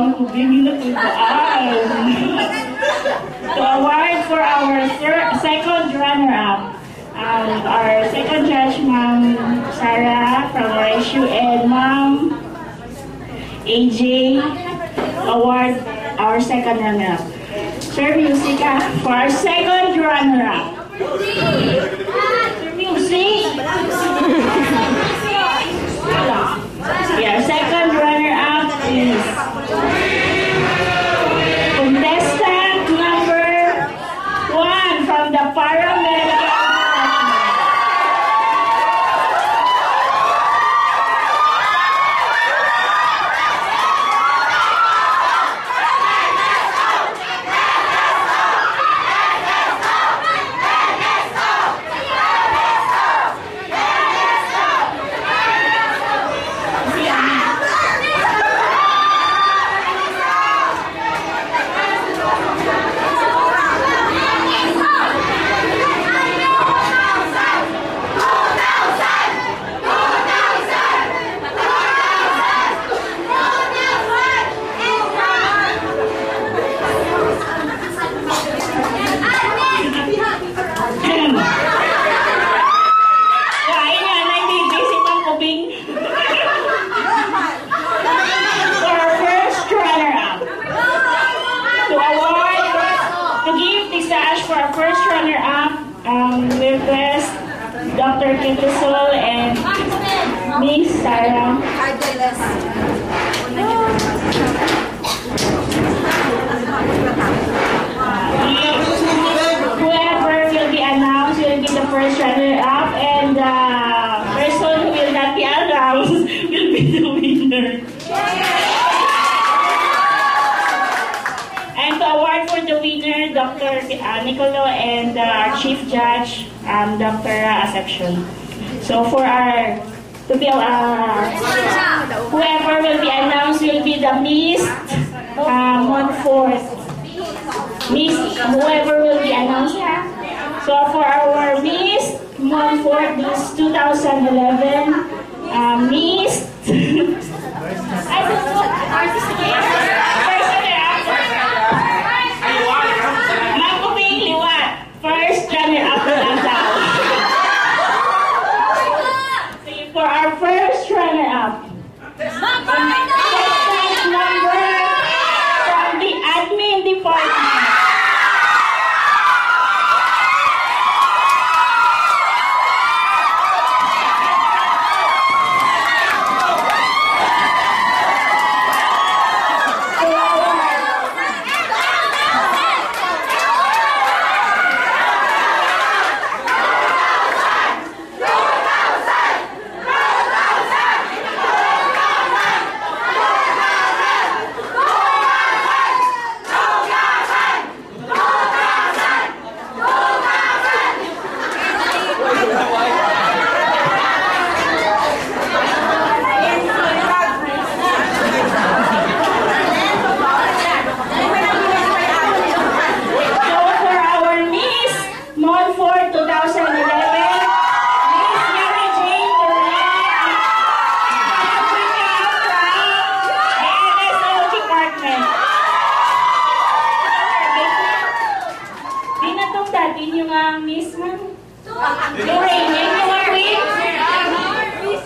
ang kubing na to award for our second runner-up. Our second judge, Ma'am Sarah from Ratio, and Ma'am AJ award our second runner-up. Sir, music for our second runner-up. Music. Yeah, second runner-up is contestant number 1 from the paramedical. For our first runner-up, we request Dr. Kitisol and Miss Sarah. Whoever will be announced will be the first runner-up, and the person who will not be announced will be the winner. And to award for the winner, Dr. Nicolo and our Chief Judge, Dr. Aseption. So for our, whoever will be announced will be the Miss Montfort. Miss, whoever will be announced. So for our Miss Montfort, this 2011, Miss, I don't know, artist again. First runner-up lang daw. For our first runner-up, contestant number from the admin department.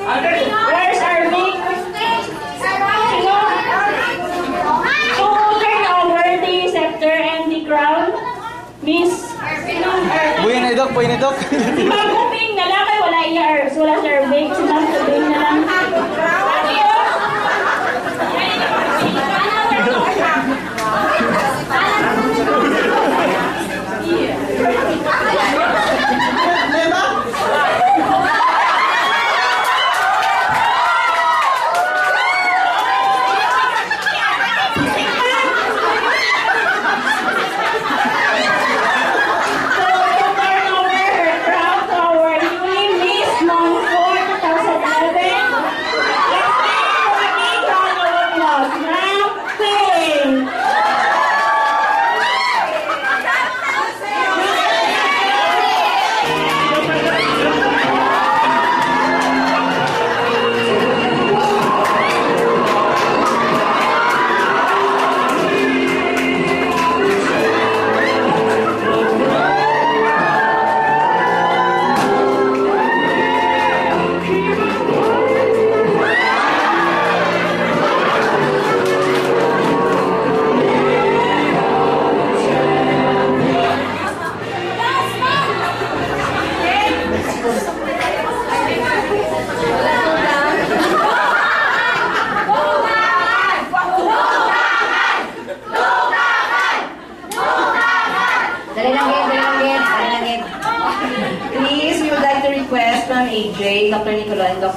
Where's our big? To turn over the scepter and the crown, Miss. Buhay na idok. Si Ma'am Kuping na lang kay wala iya, wala serving. Si Ma'am Kuping na lang. To turn over her crown to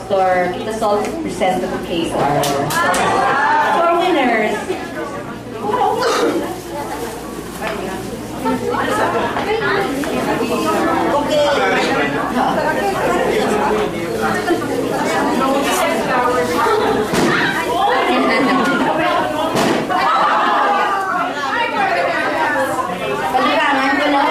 Dr. Kitasol to present the bouquet to our winners. Pagdugangan ko no?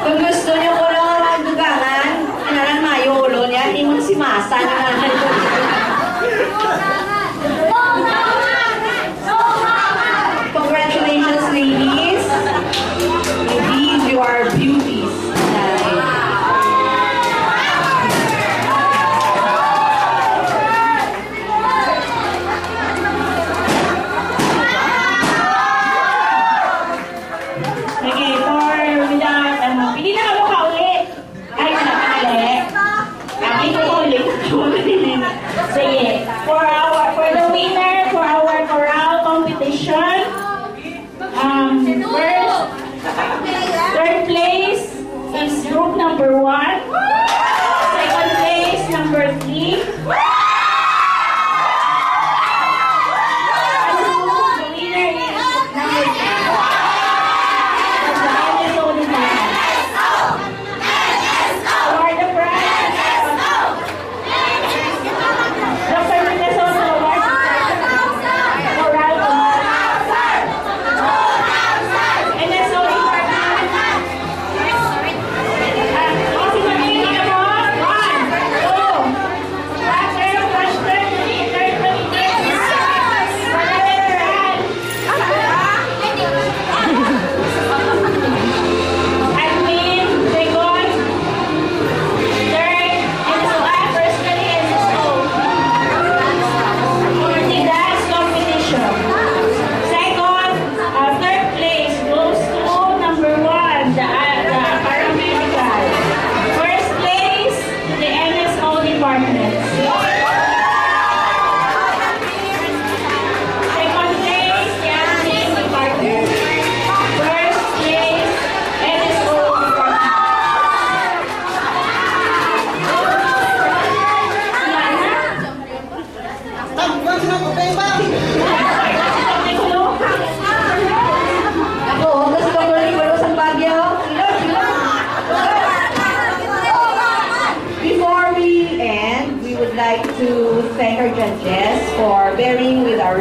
Kung gusto niyo ko no, magdugangan, kinalang mayo ulo niya, hindi mo na si Masa na Congratulations, ladies. Indeed, you are beauties. Okay, pili na ako ka ulit. Ay, nakakali. Pili ko ulit. Sige. For the winner, for our chorale competition, third place is group number 1. Second place, number 3. The winner is number 2. Like to thank our judges for bearing with us.